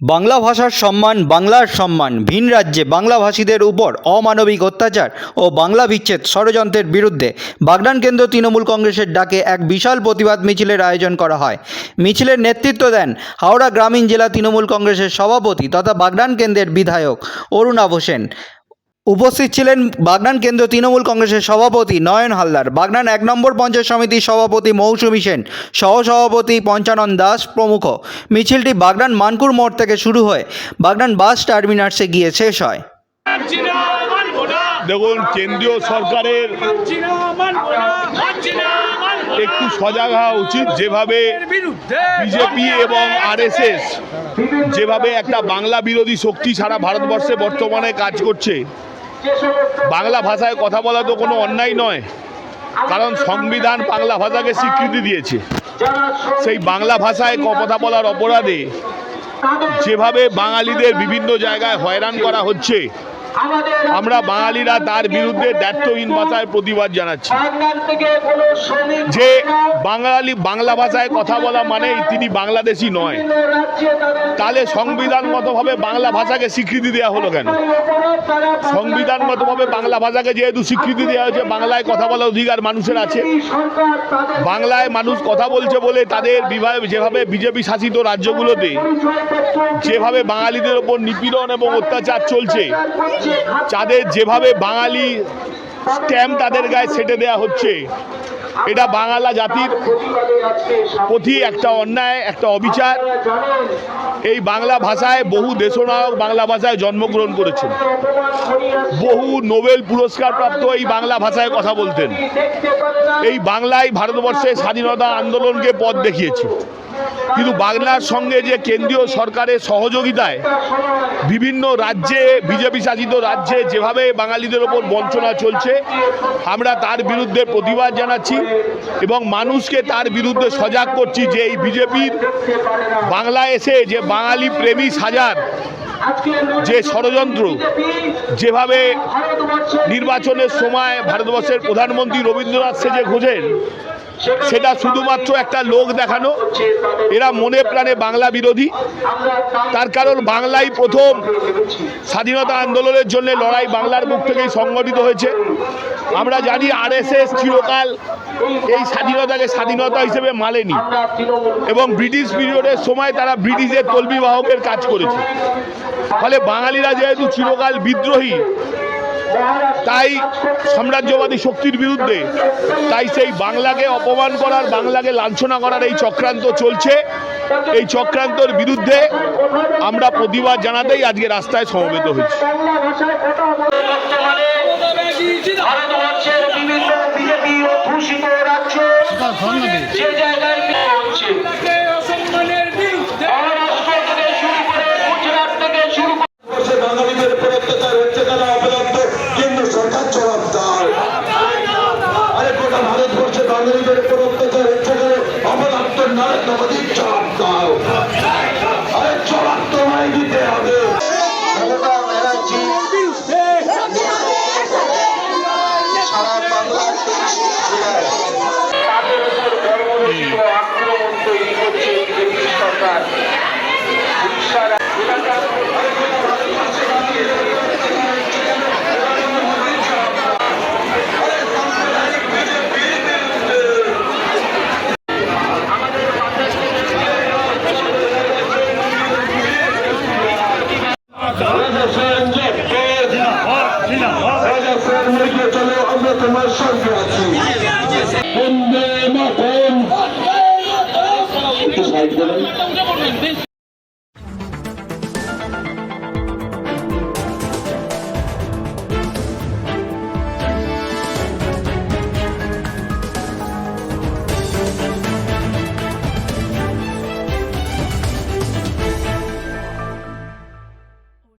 বাংলা ভাষার সম্মান, বাংলার সম্মান, ভিন রাজ্যে বাংলাভাষীদের উপর অমানবিক অত্যাচার ও বাংলা বিচ্ছেদ ষড়যন্ত্রের বিরুদ্ধে বাগনান কেন্দ্র তৃণমূল কংগ্রেসের ডাকে এক বিশাল প্রতিবাদ মিছিলের আয়োজন করা হয়। মিছিলের নেতৃত্ব দেন হাওড়া গ্রামীণ জেলা তৃণমূল কংগ্রেসের সভাপতি তথা বাগনান কেন্দ্রের বিধায়ক অরুণাভ সেন। উপস্থিত ছিলেন বাগনান কেন্দ্র তৃণমূল কংগ্রেসের সভাপতি নয়ন হালদার, বাগনান 1 নম্বর পঞ্চায়েত সমিতির সভাপতি মৌসুমী সেন, সহসভাপতি পঞ্চানন দাস প্রমুখ। মিছিলটি বাগনান মানকুর মোড় থেকে শুরু হয়ে বাগনান বাস টার্মিনাসে গিয়ে শেষ হয়। দেখুন, কেন্দ্রীয় সরকারের একটু সজাগ হওয়া উচিত। যেভাবে বিজেপি এবং আরএসএস যেভাবে একটা বাংলা বিরোধী শক্তি সারা ভারতবর্ষে বর্তমানে কাজ করছে, বাংলা ভাষায় কথা বলা তো কোনো অন্যায় নয়, কারণ সংবিধান বাংলা ভাষাকে স্বীকৃতি দিয়েছে। সেই বাংলা ভাষায় কথা বলার অপরাধে যেভাবে বাঙালিদের বিভিন্ন জায়গায় হয়রান করা হচ্ছে, আমরা বাঙালিরা তার বিরুদ্ধে দায়িত্বহীন ভাষায় প্রতিবাদ জানাচ্ছি। যে বাংলা ভাষায় কথা বলা মানেই তিনি বাংলাদেশি নয়, তাহলে সংবিধানগতভাবে বাংলা ভাষাকে স্বীকৃতি দেওয়া হলো কেন? সংবিধানগতভাবে বাংলা ভাষাকে যেহেতু স্বীকৃতি দেওয়া হয়েছে, বাংলায় কথা বলার অধিকার মানুষের আছে। বাংলায় মানুষ কথা বলছে বলে তাদের যেভাবে বিজেপি শাসিত রাজ্যগুলোতে যেভাবে বাঙালিদের ওপর নিপীড়ন এবং অত্যাচার চলছে, যাদের যেভাবে বাঙালি স্ট্যাম্প তাদের গায়ে সেটে দেওয়া হচ্ছে, এটা বাংলা জাতির প্রতি একটা অন্যায়, একটা অবিচার। এই বাংলা ভাষায় বহু দেশনায়ক বাংলা ভাষায় জন্মগ্রহণ করেছেন, বহু নোবেল পুরস্কার প্রাপ্ত এই বাংলা ভাষায় কথা বলতেন। এই বাংলায় ভারতবর্ষের স্বাধীনতা আন্দোলনকে পথ দেখিয়েছে। কিন্তু বাংলার সঙ্গে যে কেন্দ্রীয় সরকারের সহযোগিতায় বিভিন্ন রাজ্যে, বিজেপি শাসিত রাজ্যে যেভাবে বাঙালিদের ওপর বঞ্চনা চলছে, আমরা তার বিরুদ্ধে প্রতিবাদ জানাচ্ছি এবং মানুষকে তার বিরুদ্ধে সজাগ করছি যে এই বিজেপির বাংলায় এসে যে বাঙালি প্রেমী সাজার যে ষড়যন্ত্র, যেভাবে নির্বাচনের সময় ভারতবর্ষের প্রধানমন্ত্রী রবীন্দ্রনাথ সেজে ঘোষেন, সেটা শুধুমাত্র একটা লোক দেখানো। এরা মনে প্রাণে বাংলা বিরোধী। তার কারণ বাংলাই প্রথম স্বাধীনতা আন্দোলনের জন্য লড়াই বাংলার বুক থেকেই সংগঠিত হয়েছে। আমরা জানি আরএসএস চিরকাল এই স্বাধীনতাকে স্বাধীনতা হিসেবে মানেনি এবং ব্রিটিশ পিরিয়ডের সময় তারা ব্রিটিশের তলবিবাহকের কাজ করেছে। ফলে বাঙালিরা যেহেতু চিরকাল বিদ্রোহী, তাই সাম্রাজ্যবাদী শক্তির বিরুদ্ধে, তাই সেই বাংলাকে অপমান করার, বাংলাকে লাঞ্ছনা করার এই চক্রান্ত চলছে। এই চক্রান্তের বিরুদ্ধে আমরা প্রতিবাদ জানাতেই আজকে রাস্তায় সমবেত হয়েছি। আমরা তোমার সঙ্গে আছি। বন্দে মাতরম।